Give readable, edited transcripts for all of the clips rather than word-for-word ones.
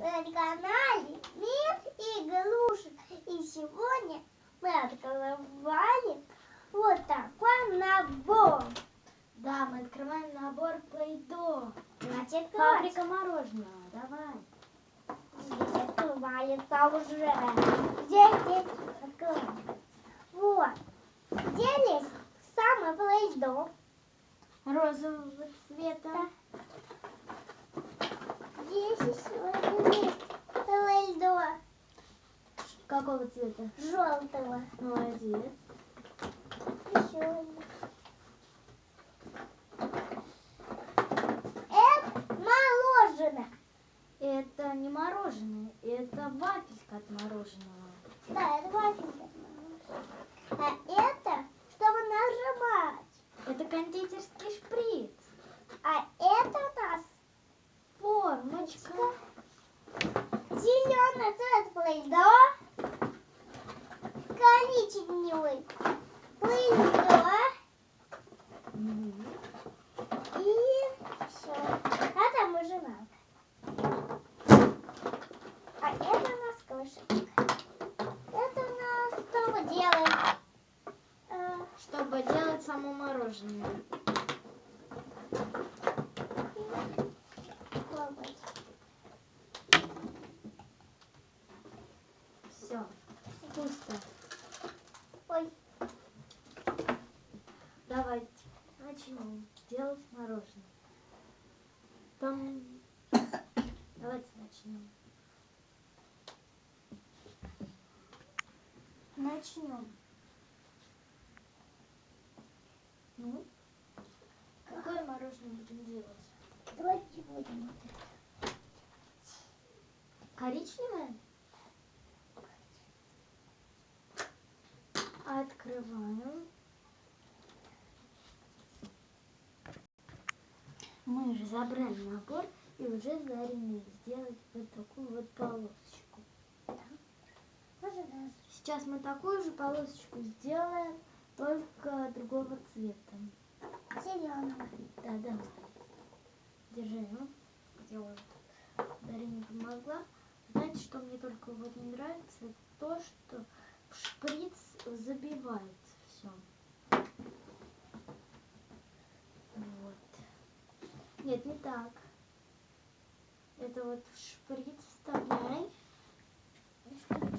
на канале Мир игрушек. И сегодня мы открываем вот такой набор. Да, мы открываем набор Play-Doh. Давайте открывать. Фабрика мороженого. Давай. Здесь открывается уже. Здесь открывается. Вот. Здесь самый Play-Doh. Розового цвета. Здесь еще есть Play-Doh. Какого цвета? Желтого. Молодец. Еще один. Это мороженое. Это не мороженое, это вафелька от мороженого. Да, это вафелька. А это, чтобы нажимать. Это кондитерский шприц. А это у нас Формочка. зеленый цвет Play-Doh. Коричневый Play-Doh. И все. А там нажималка. А это у нас кошечка. Это у нас что мы делаем? Чтобы делать само мороженое. Все. Пусто. Ой, Давайте начнем делать мороженое. Там... Давайте начнем. Начнем. Ну, какое мороженое будем делать? давайте будем. Коричневое? Открываем. Мы же забрали набор и уже с Дариной сделать вот такую вот полосочку. Сейчас мы такую же полосочку сделаем, только другого цвета. Зеленого. Да, давай. Держи, ну. Сделаю. Дарина помогла. Знаете, что мне только вот не нравится? То, что в шприц забивается все. Вот. Нет, не так. Это вот в шприц вставляй.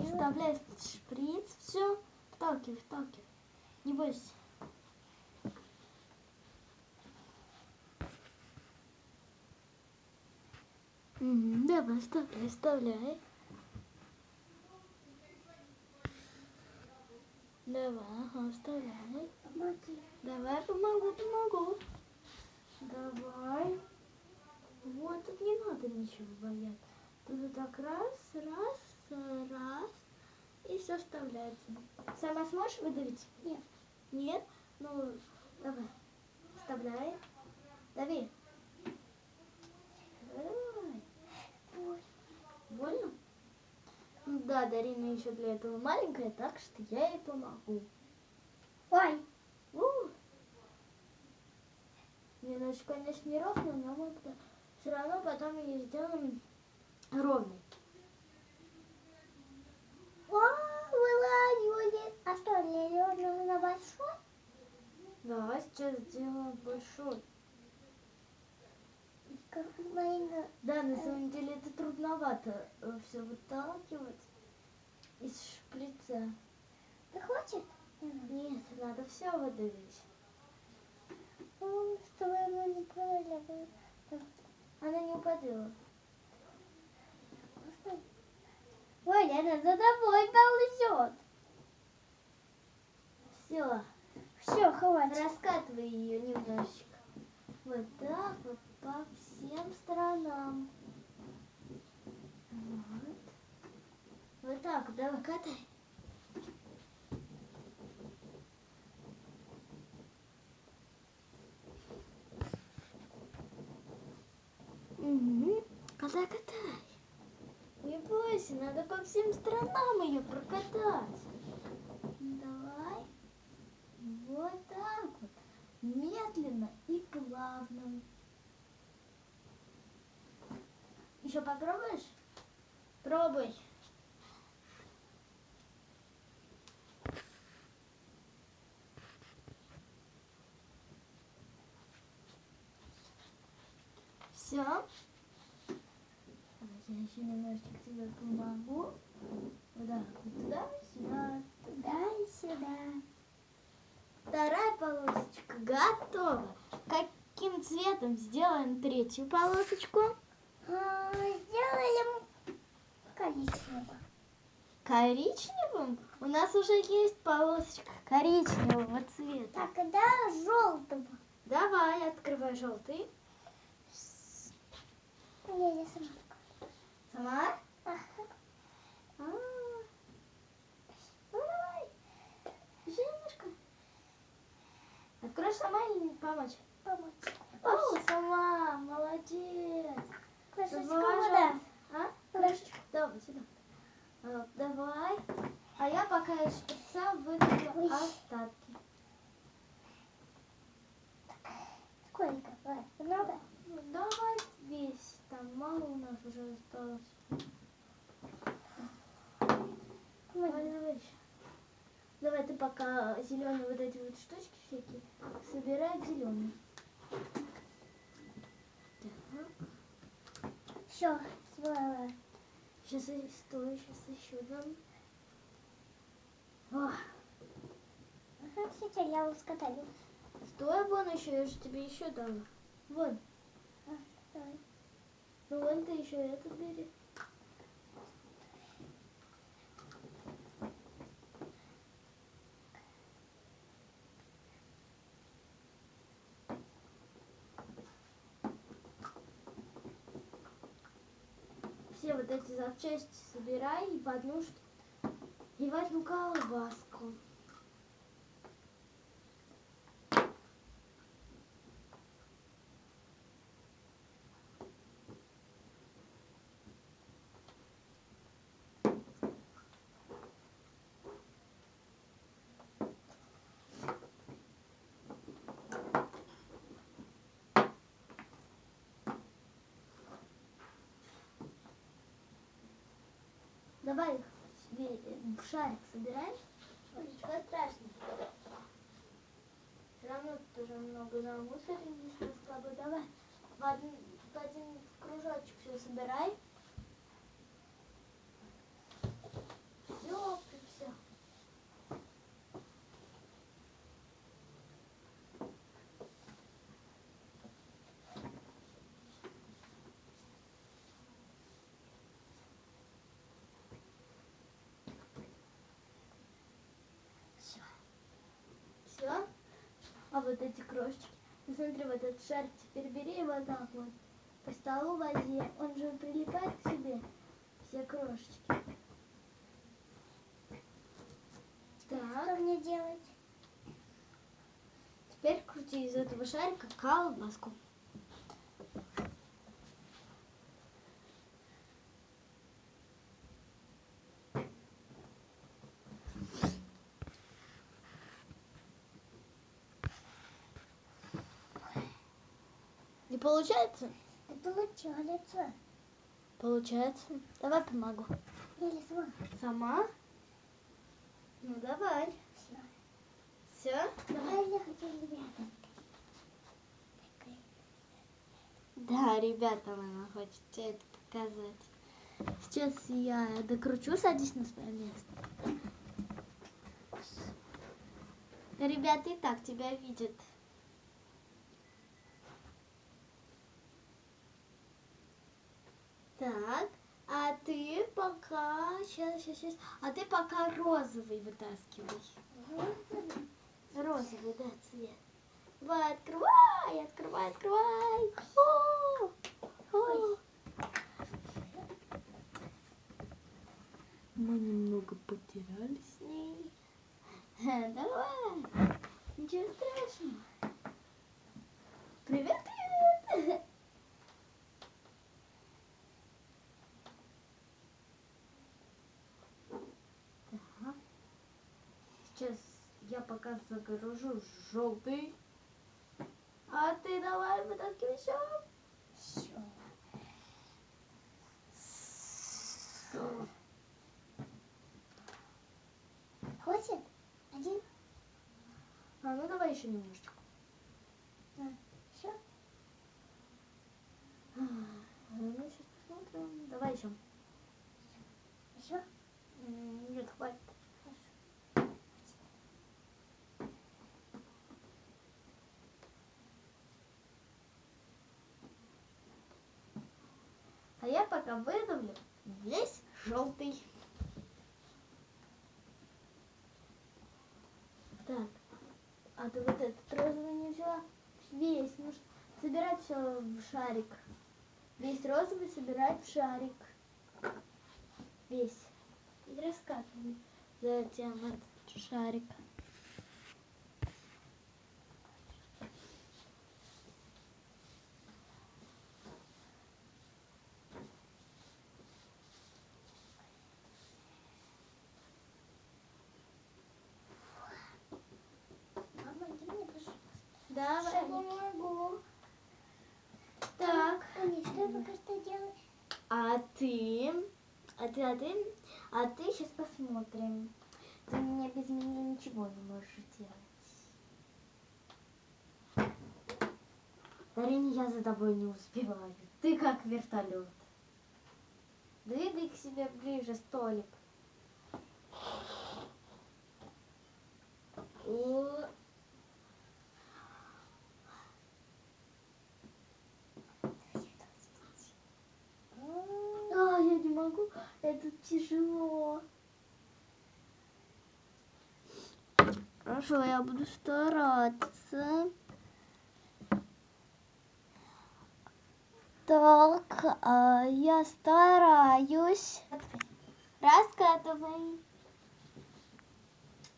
Вставляй в шприц, все. Вталкивай, вталкивай. Не бойся. Давай, вставляй, вставляй. Давай, ага, вставляй. Помоги. Давай, помогу. Давай. Вот, тут не надо ничего бояться. Тут вот так раз, и все вставляется. Сама сможешь выдавить? Нет. Нет? Ну, давай. Вставляй. Дави. Давай. Ой. Больно? Ну да, Дарина еще для этого маленькая, так что я ей помогу. Ой. Немножко, конечно, не ровно, но мы все равно потом ее сделаем ровной. Вылазит. А что, ее нужно большой? Да, сейчас сделаем большой. Как маленькая. Да, на самом деле это трудновато все выталкивать из шприца. Ты хочешь? Нет, надо все выдавить. Чтобы она не падала. Она не упадет. Ой, она за тобой ползет. Все, Все, хватит. раскатывай ее немножечко. Вот так вот по всем сторонам. Вот. Вот так, давай, катай. Катай. Не бойся, надо по всем сторонам ее прокатать. Давай. Вот так вот. Медленно и плавно. Еще попробуешь? Пробуй. Все. Я еще немножечко тебе помогу. Вот так вот туда, сюда, Туда и сюда. Вторая полосочка готова. Каким цветом сделаем третью полосочку? Сделаем коричневым. Коричневым? У нас уже есть полосочка коричневого цвета. Тогда желтого. Давай, открывай желтый. Не, я сама. Сама? Ага. А. Ну давай. Еще немножко. Откроешь сама или не помочь? Помочь. О, сама, молодец. Крышечка Давай вода. желтый. А? Крышечку. Давай, сюда. Давай. А я пока из шприца вытру Ой. остатки. Сколько? Много? Ну, давай весь. Там мало у нас уже осталось. Давай, давай еще. Давай ты пока зеленые вот эти вот штучки всякие собирай зеленые. Так. Все, свела. Сейчас стой, сейчас еще дам. О, Ага, сейчас я ускатаю. стой, вон еще, я же тебе еще дала. Вон. Давай. Ну вон ты еще этот бери. Все вот эти запчасти собирай и в одну колбаску. Давай в шарик собираешь. Ничего страшного. Все равно ты уже много намусорили с тобой. Давай в один кружочек все собирай. Все. Все. А вот эти крошечки. Ну, смотри, вот этот шарик теперь бери и вот так вот по столу вози. Он же прилипает к себе. Все крошечки. Так. Что мне делать? Теперь крути из этого шарика колбаску. Не получается? Да получается. Получается. Давай помогу. Или сама. Сама? Ну давай. Все. Все? Давай я хочу ребятам. Да, ребятам она хочет тебе это показать. Сейчас я докручу, садись на свое место. Ребята и так тебя видят. Так, а ты пока... Сейчас. А ты пока розовый вытаскивай. Розовый, да, цвет. Давай, открывай. О! Мы немного потеряли с ней. Давай. Ничего страшного. Привет. Так. Сейчас я пока загружу желтый. А ты давай вытаскивай все. Все. Все. Давай еще немножечко. Все? Мы сейчас посмотрим. Давай еще. Все? Нет, хватит. А я пока выдавлю весь желтый. Так, а ты вот этот розовый не взяла? Весь, нужно собирать все в шарик. Весь розовый собирать в шарик. Весь. И раскатывай затем этот шарик. Помоги мне, пожалуйста. Давай. Я не могу. Так. Тони, что я пока что делаю? А ты сейчас посмотрим. Ты мне без меня ничего не можешь делать. Дарина, я за тобой не успеваю. Ты как вертолет. Двигай к себе ближе столик. О. А, я не могу. Это тяжело. Хорошо, я буду стараться. Так, я стараюсь. Раскатывай.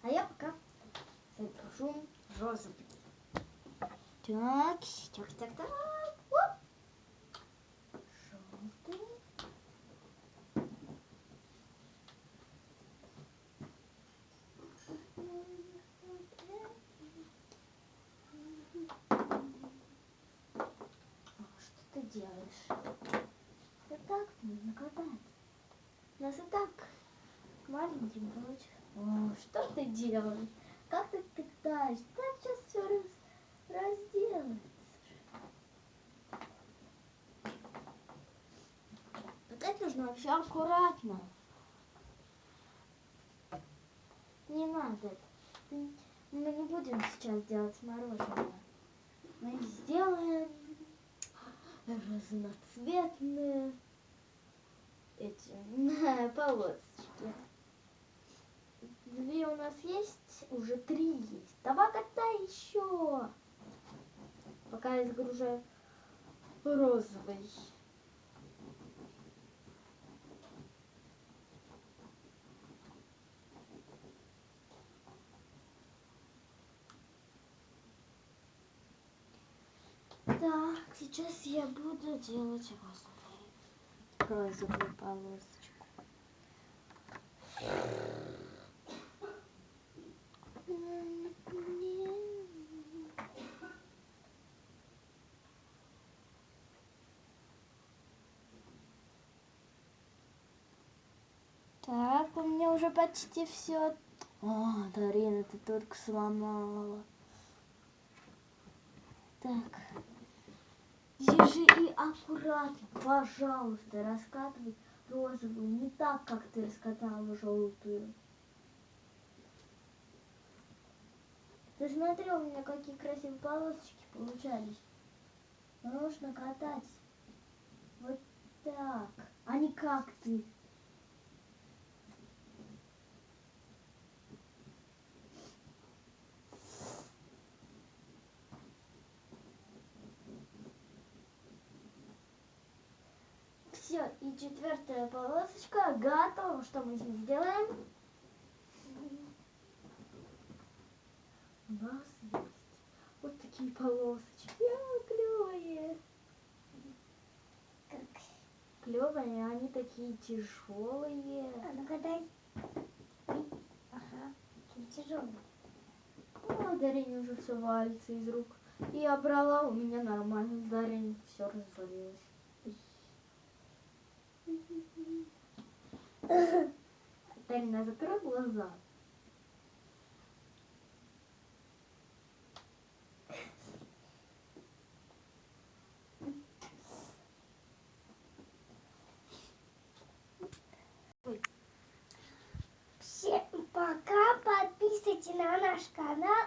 А я пока запишу розовый. Так, так. Оп. Желтый. Что ты делаешь? Да так нужно катать. У нас и так маленький дочь. О, что ты делаешь? Как ты катаешь? Так сейчас все разделается. Катать нужно вообще аккуратно. Не надо это. Мы не будем сейчас делать мороженое. Мы сделаем разноцветные эти полосочки. 2 у нас есть, уже 3 есть. Давай катай еще. Пока я загружаю розовый. Так, сейчас я буду делать розовую полосочку. Так, у меня уже почти все. О, Дарина, ты только сломала. Так. Держи и аккуратно, пожалуйста, раскатывай розовую. Не так, как ты раскатала желтую. Ты смотри, у меня какие красивые полосочки получались. Нужно катать вот так, а не как ты. Все, и 4-я полосочка готова. Что мы с ней сделаем? У нас есть вот такие полосочки. Клевые. Как? Клевые, они такие тяжелые. А ну катай. Ага, тяжелый. Ну, Дарине уже все валится из рук. И я брала, у меня нормально. Дарине все развалилось. Дарина, закрой глаза. Машка, она